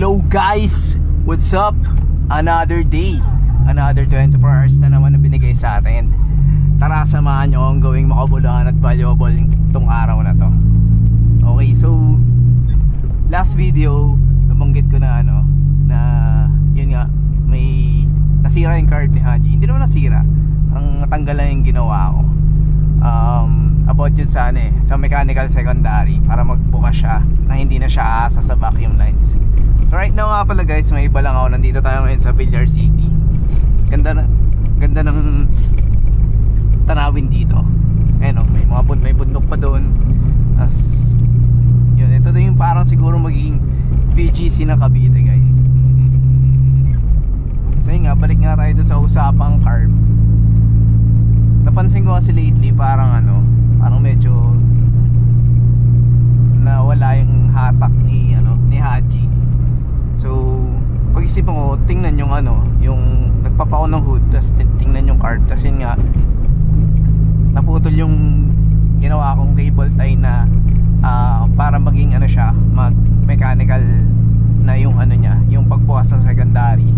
Hello guys! What's up? Another day, another 24 hours na naman na binigay sa atin. Tara, samahan nyo ang gawing makabuluhan at valuable itong araw na to. Okay, so last video nabanggit ko na na yun nga, may nasira yung card ni Haji. Hindi naman nasira, ang natanggal lang yung ginawa ko. About yun sa sa mechanical secondary, para magbukas siya na hindi na siya aasa sa vacuum lights. So right now nga pala guys, may iba lang ako. Nandito tayo ngayon sa Villar City. Ganda ng tanawin dito. Ayun, may bundok pa doon. As yun, ito yung parang siguro magiging BGC na Cavite guys. So yun nga, balik nga tayo doon sa usapang carb. Napansin ko kasi lately parang medyo nawala yung hatak ni Haji. So pag-isipan ko, tingnan yung yung nagpapako ng hood, tapos tingnan yung card, tapos yun nga naputol yung ginawa kong cable tie na para maging siya, mag mechanical na yung niya, yung pagbukas ng secondary,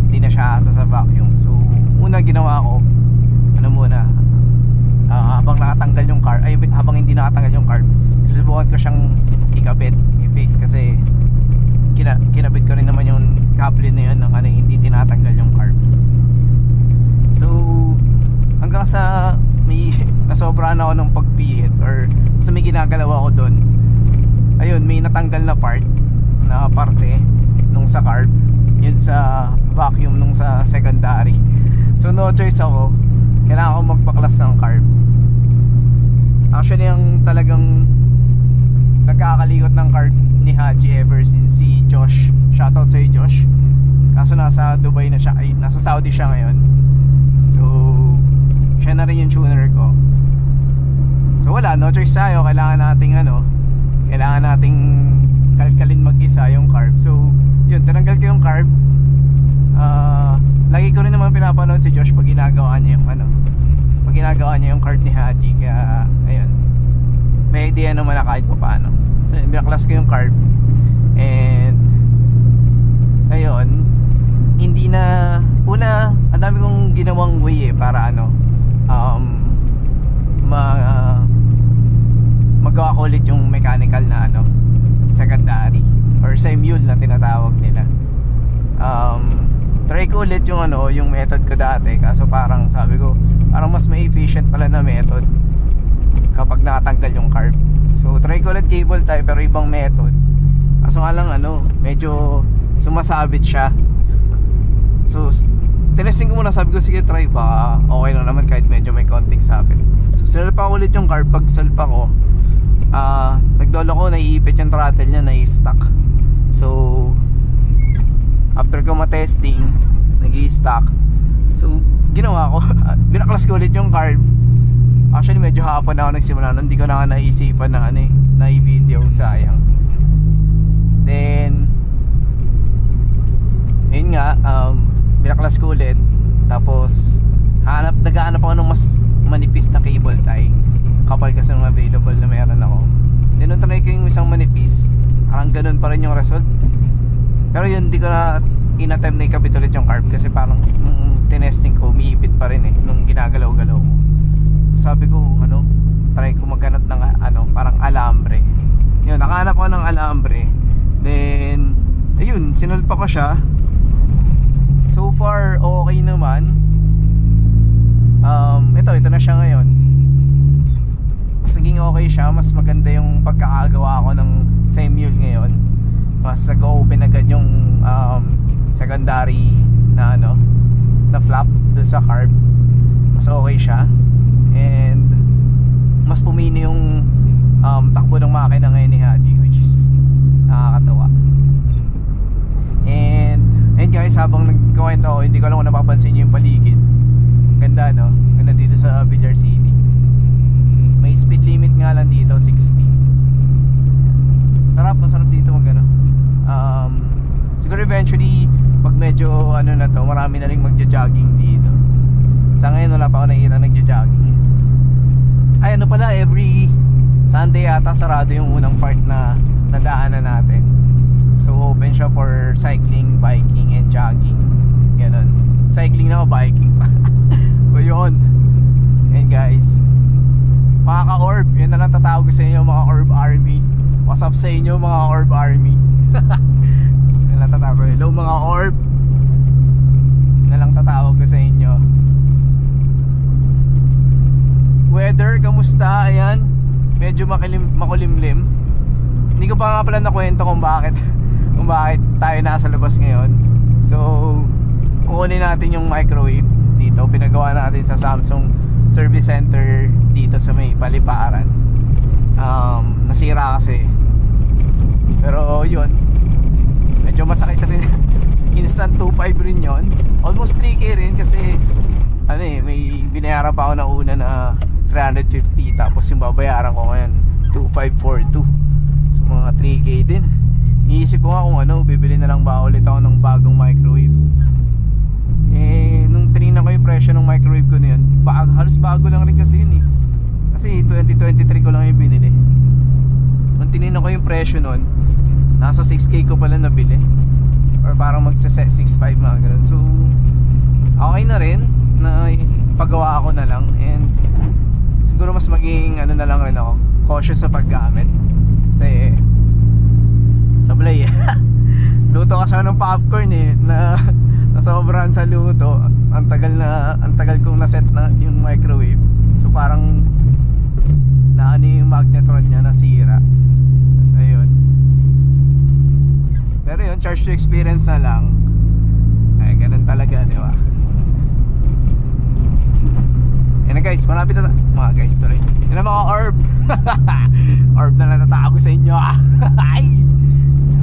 hindi na siya asa sa vacuum. So una ginawa ko muna, habang nakatanggal yung card, habang hindi nakatanggal yung card, susubukan ko siyang ikabit, i-face, kasi kinabit ko rin naman yung cable na yun ng hindi tinatanggal yung card. So hanggang sa may nasobrahan ako ng pagpihit, or sa may ginagalaw ako doon, ayun, may natanggal na part na parte nung sa card, yun sa vacuum nung sa secondary. So no choice ako, kailangan ko magpaklas ng carb. Actually, ang talagang nagkakalikot ng carb ni Haji ever since si Josh. Shoutout sa'yo Josh. Kaso nasa Dubai na siya, nasa Saudi siya ngayon. So siya na rin yung tuner ko. So wala, no choice tayo. Kailangan nating kalkalin mag-isa yung carb. So yun, tinanggal ko yung carb. Lagi ko rin naman pinapanood si Josh pag ginagawa niya yung card ni Haji. Kaya ayun, may idea naman na kahit pa paano. So binaklas ko yung card, and ayun, hindi na una, ang dami kong ginawang way para magawa ko ulit yung mechanical na secondary or semi-mule na tinatawag nila. Try ko ulit yung method ko dati, kaso parang sabi ko parang mas may efficient pala na method kapag nakatanggal yung carb. So try ko ulit cable tie, pero ibang method. Kaso nga lang medyo sumasabit siya. So tinesting ko muna, sabi ko sige try, ba okay lang naman kahit medyo may konting sabit. So sinalpa ko ulit yung carb. Pag salpa ko, nagdolo ko, naiipit yung throttle niya, nai-stuck. So after ko ma-testing, nag-i-stock. So ginawa ko, binaklas ko ulit yung carb. Actually medyo hapon na ako nagsimula, hindi ko na naisipan na i-video, sayang. Then ayun nga, binaklas ko ulit. Tapos naghahanap ako ng mas manipis na cable tie. Kapal kasi ng available na meron ako. Then nung try ko yung isang manipis, parang ganun pa rin yung result. Pero yun, hindi ko na in-attempt na ikabit ulit yung carb, kasi parang nung tinesting ko, umiipit pa rin nung ginagalaw-galaw ko. So sabi ko, try ko maghanap ng parang alambre. Yun, nakahanap ko ng alambre. Then ayun, sinulpa ko siya. So far okay naman. Ito na siya ngayon. Mas naging okay siya. Mas maganda yung pagkakagawa ko ng semi-mule ngayon. Mas nag-open agad yung secondary na na flap doon sa carb. Mas okay siya, and mas pumini yung takbo ng makina ngayon ni Haji, which is nakakatawa. And guys, habang nagkwento ako, hindi ko lang kung napapansin nyo yung paligid. Ganda ganda dito sa Villar City. May speed limit nga lang dito, 60. Masarap dito siguro eventually pag medyo marami na rin magja-jogging dito. Sa ngayon wala pa ako nakikita nagja-jogging. Ay pala, every Sunday yata sarado yung unang part na nadaanan natin. So open for cycling, biking, and jogging. Ganun. Cycling na o biking pa. O yun. And guys, mga ka-orb, yun na lang tatawag ko sa inyo, mga orb army. What's up sa inyo, mga orb army? Yun na lang tatawag ko. Hello mga orb. Yun na lang tatawag ko sa inyo. Weather, kamusta? Ayan, medyo makulimlim. Hindi ko pa nga pala nakwento kung bakit kung bakit tayo nasa labas ngayon. So, kukunin natin yung microwave dito. Pinagawa natin sa Samsung Service Center dito sa may Paliparan. Nasira kasi. Pero yun, medyo masakit rin. Instant 2.5 rin yun. Almost 3K rin kasi ano eh, may binayaran pa ako na una na 350. Tapos yung babayaran ko ngayon 2,542. So mga 3K din. Iisip ko nga kung ano, bibili na lang ba ulit ako ng bagong microwave. Eh, nung tinignan ko yung presyo ng microwave ko na yun, halos bago lang rin kasi yun eh. Kasi 2023 ko lang yung binili. Nung tinignan ko yung presyo nun, nasa 6K ko pala nabili. Or parang magsa-6.5 mga ganun. So, okay na rin na pagawa ako na lang. And siguro mas maging ano na lang rin ako, cautious sa paggamit. Kasi sablay luto kasi ako ng popcorn eh, na nasobrahan sa luto. Ang tagal kong naset na yung microwave. So parang naano yung magnetron niya, nasira. Ayun. Pero yun, charge to experience na lang. Ay, ganun talaga, di ba? Yan na guys, malapit na mga guys, tuloy. Yan na mga orb. Orb na natatago sa inyo.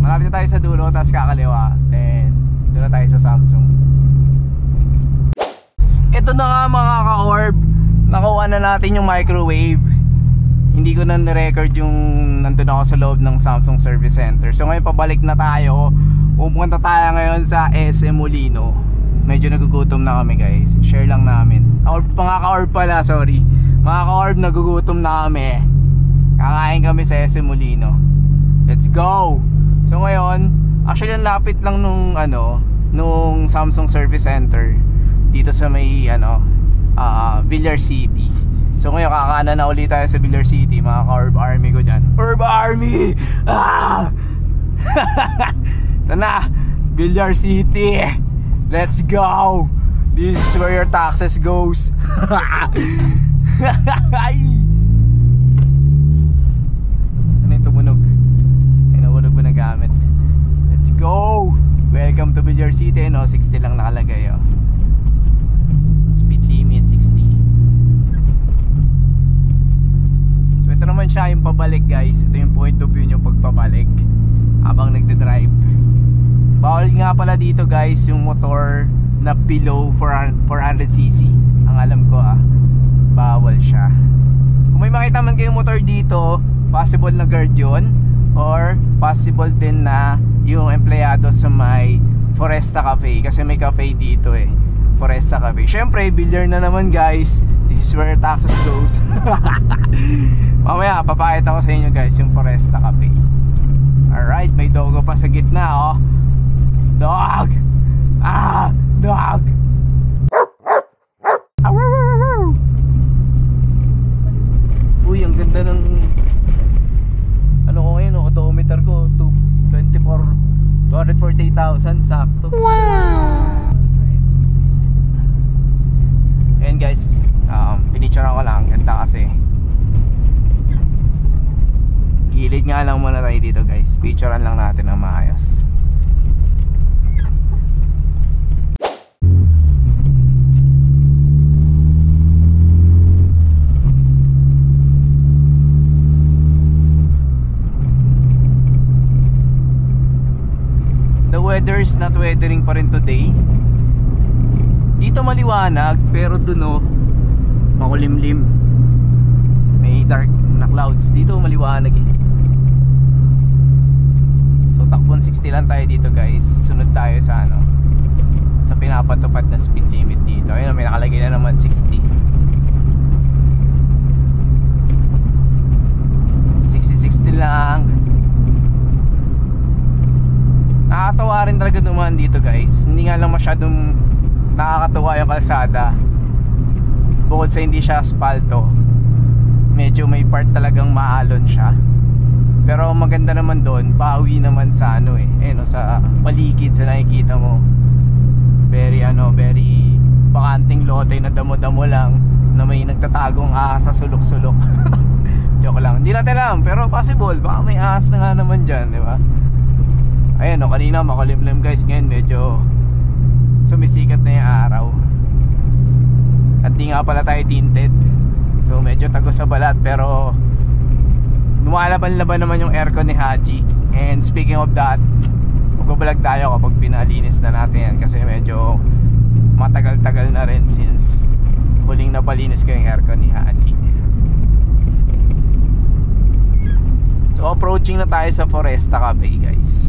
Malapit na tayo sa dulo, tapos kakaliwa. Then, doon na tayo sa Samsung. Ito na nga mga ka-orb, nakuha na natin yung microwave. Hindi ko na nirecord yung nandun ako sa loob ng Samsung Service Center. So ngayon pabalik na tayo. Pupunta tayo ngayon sa SM Molino. Medyo nagugutom na kami guys. Share lang namin. Mga ka-orb pala, sorry. Mga ka-orb, nagugutom na kami. Kakain kami sa SM Molino. Let's go! So ngayon, actually ang lapit lang nung nung Samsung Service Center dito sa may Villar City. So ngayon kakanan na ulit tayo sa Villar City, mga ka-orb army ko dyan. Orb army! Ah! Ito na, Villar City. Let's go! This is where your taxes goes. Ano yung tumunog? Nahulog ko na gamit. Let's go! Welcome to Villar City. No, 60 lang nakalagay oh. Speed limit 60. So ito naman siya yung pabalik guys. Ito yung point of view nyo pagpabalik habang nagde-drive. Bawal nga pala dito guys yung motor na below 400cc. Ang alam ko bawal siya. Kung may makita man kayong motor dito, possible na guard yun, or possible din na yung empleyado sa may Foresta Cafe. Kasi may cafe dito eh, Foresta Cafe. Syempre, Villar na naman guys. This is where taxes goes. Mamaya, papakita ko sa inyo guys yung Foresta Cafe. Alright, may dogo pa sa gitna oh. Dog! Ah! Dog! Uy, ang ganda ng ko ngayon, odometer ko 248,000 sakto. Wow! Ayan guys, pinicturean ko lang, ganda kasi. Gilid nga lang muna tayo dito guys, picturean lang natin ang maayos. Weather is not weathering pa rin today. Dito maliwanag, pero dun makulimlim. May dark na clouds. Dito maliwanag eh. So takbon 60 lang tayo dito guys. Sunod tayo sa sa pinapatupad na speed limit dito. Ayun, may nakalagay na naman 60. 60 lang. Nakakatawa rin talaga dumaan dito guys. Hindi nga lang masyadong nakakatuwa yung kalsada. Bukod sa hindi siya aspalto, medyo may part talagang maalon siya. Pero maganda naman doon, bawi naman sa ano sa paligid, sa nakikita mo. Very bakanting lote na damo-damo lang, na may nagtatagong ahas sa sulok-sulok. Joke lang, hindi natin alam, pero possible, baka may ahas na nga naman dyan, di ba? Ayan kanina makulimlim guys, ngayon medyo sumisikat na yung araw. At di nga pala tayo tinted, so medyo tagos sa balat, pero lumalaban-laban naman yung aircon ni Haji. And speaking of that, magbabalag tayo kapag pinalinis na natin yan, kasi medyo matagal-tagal na rin since huling napalinis ko yung aircon ni Haji. So approaching na tayo sa Foresta Cafe guys.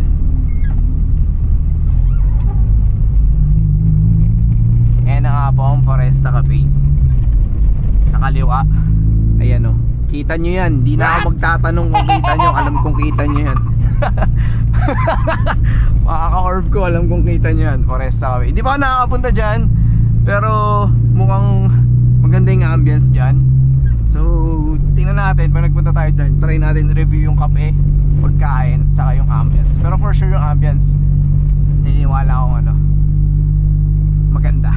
Ayan na nga po ang Foresta Cafe. Sa kaliwa. Ayan kita nyo yan. Di na ako magtatanong kung kita nyo. Alam kong kita nyo yan. Makaka-orb ko, alam kong kita nyo yan. Foresta Cafe. Hindi pa ako nakakapunta dyan, pero mukhang maganda yung ambience dyan. So tingnan natin pag nagpunta tayo dyan. Try natin review yung kape, pagkain, saka yung ambience. Pero for sure yung ambience, naniniwala akong maganda.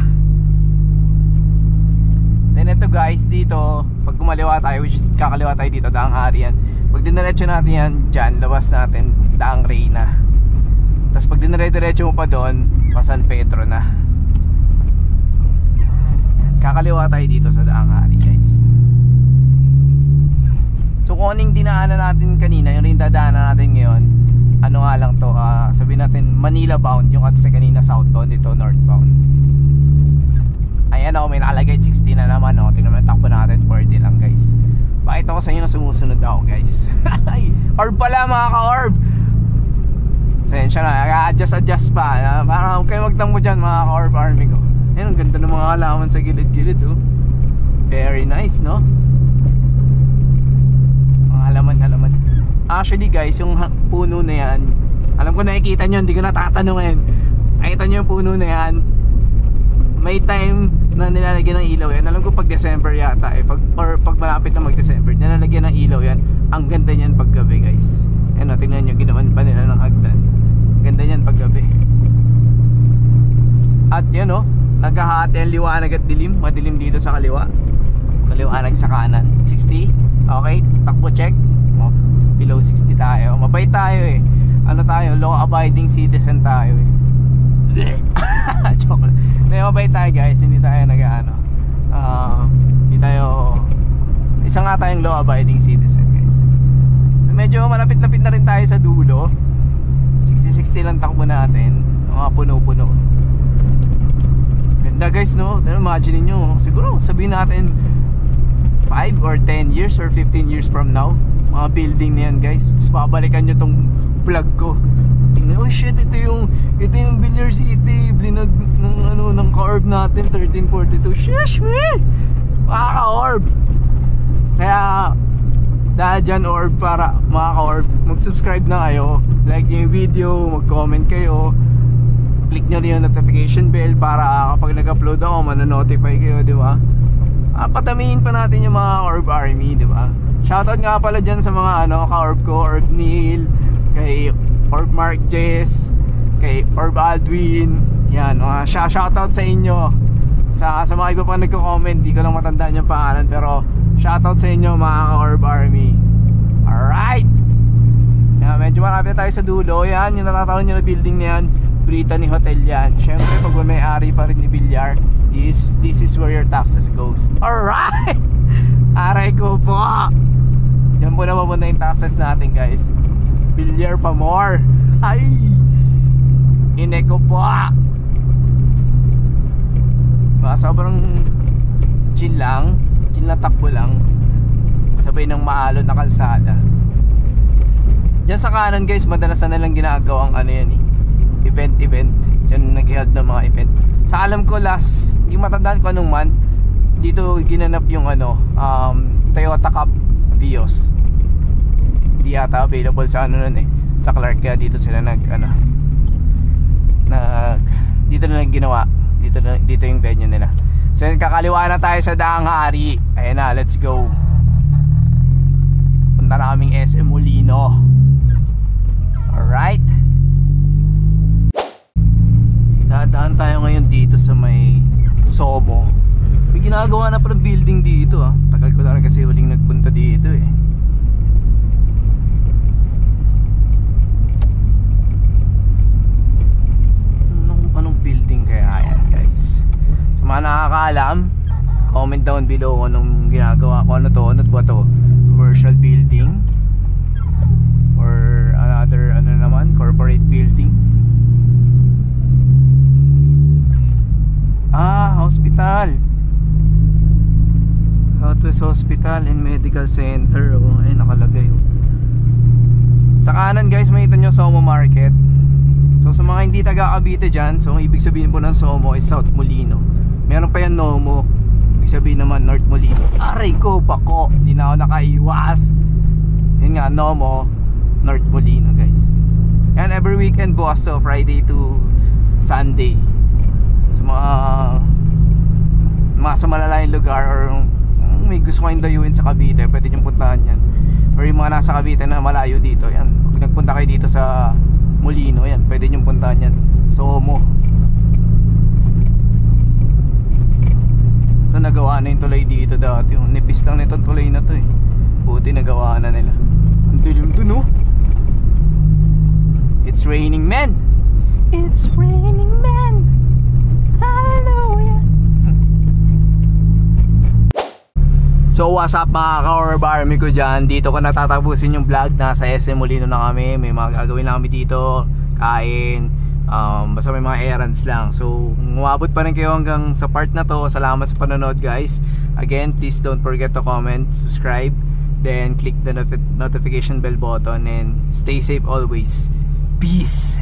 Then ito guys, dito pag kumaliwa tayo, which is kakaliwa tayo dito, Daang Hari yan. Pag diniretso natin yan dyan, labas natin Daang Reyna. Tapos pag dinire-diretso mo pa doon, pa San Pedro na. Kakaliwa tayo dito sa Daang Hari guys. So kung anong dinaanan natin kanina, yung rin dadaanan natin ngayon, ano nga lang to, sabihin natin Manila bound, yung at sa kanina southbound, dito northbound. Ayan may nakalagay 60 na naman tingnan mo yung takbo natin, 40 lang guys. Pakita ko sa inyo na sumusunod ako guys. Orb pala mga ka-orb. Sensya na, adjust pa parang huwag kayo magtambo dyan mga ka-orb army ko. Ayan, ang ganda ng mga halaman sa gilid-gilid very nice mga halaman. Actually guys, yung puno na yan, alam ko nakikita nyo, hindi ko natatanungin. Nakita nyo yung puno na yan, may time na nilalagyan ng ilaw yan. Alam ko pag December yata pag malapit na mag-December, nilalagyan ng ilaw yan. Ang ganda niyan pag gabi guys. Tingnan nyo, ginawan pa nila ng hagdan. Ganda niyan pag gabi. At yan naghahati ang liwanag at dilim. Madilim dito sa kaliwa, liwanag sa kanan. 60, okay, takbo check. Below 60 tayo, mabait tayo tayo, law abiding citizen tayo joke lang. Mabait tayo guys, hindi tayo hindi tayo, isa nga tayong law abiding citizen guys. So medyo malapit-lapit na rin tayo sa dulo. 60-60 lang takbo natin, mga puno-puno. Ganda guys imagine niyo, siguro sabihin natin 5 or 10 years or 15 years from now, mga building na yan guys. Tapos babalikan nyo tong vlog ko, tingnan, oh shit, ito yung Villar City, blinag ng ka-orb natin 1342. Sheesh man, mga ka-orb. Kaya dahil dyan orb, para mga ka-orb, mag-subscribe na kayo, like nyo yung video, mag-comment kayo, click nyo rin yung notification bell para kapag nag-upload ako, manonotify kayo, di ba? Patamihin pa natin yung mga Orb Army, di ba? Shoutout nga pala dyan sa mga ka-orb ko, Orb Neil, kay Orb Mark Jess, kay Orb Aldwin. Yan, shoutout sa inyo. Sa mga iba pa nagko-comment, di ko lang matandaan yung pangalan, pero shoutout sa inyo mga ka-Orb Army. Alright, yan, medyo marami na tayo sa dulo. Yan, yung natatawag nyo na building na yan, Brittany Hotel yan. Syempre pag may-ari pa rin ni Villar, this is where your taxes goes. Alright, aray ko po, yan po na mapunta yung taxes natin guys. Villar pa more. Ay, ine ko po. Sobrang chill na takbo lang, sabay ng maalon na kalsada. Diyan sa kanan guys, madalas na lang ginagawang event. Diyan nag-held ng mga event. Sa alam ko last, hindi matandaan ko anong month, dito ginanap yung Toyota Cup Vios. Hindi yata available sa nun sa Clark, kaya dito sila So yun, kakaliwa na tayo sa Daang Hari. Ayan na, let's go. Punta na kaming SM Molino. Alright. Dadaan tayo ngayon dito sa may Somo. May ginagawa na palang building dito ah. Tagal ko na rin kasi huling nagpunta dito eh. Anong building kaya yan guys? Sa mga nakakaalam, comment down below kung anong ginagawa ko. Ano to? Ano ba to? Commercial building? Or another ano naman? Corporate building? Ah, hospital. Southwest Hospital and Medical Center. Oh, ay nakalagay oh. Sa kanan guys, makita nyo Somo Market. So sa mga hindi taga Cavite dyan, so ang ibig sabihin po ng Somo is South Molino. Meron pa yan Nomo, ibig sabihin naman North Molino. Aray ko, bako, hindi na ako nakaiwas. Yun nga, Nomo, North Molino guys. Yan, every weekend bukas to, Friday to Sunday. Sa mga sa malalayong lugar or may gusto kayong dayuin sa Cavite, pwede nyo puntahan yan. Or yung mga nasa Cavite na malayo dito, yan, pag nagpunta kayo dito sa Molino, yan, pwede nyo puntahan yan. Somo. Ito, nagawa na yung tulay dito dati. Nipis lang na itong tulay na to eh. Buti nagawa na nila. Ang dilim to no. It's raining men. It's raining men. Hallelujah. So what's up mga ka-Orbarmy ko dyan. Dito ko natatapusin yung vlog. Nasa SM Molino na kami. May mga gagawin na kami dito. Kain, basta may mga errands lang. So umabot pa rin kayo hanggang sa part na to. Salamat sa panonood guys. Again, please don't forget to comment, subscribe, then click the notification bell button, and stay safe always. Peace.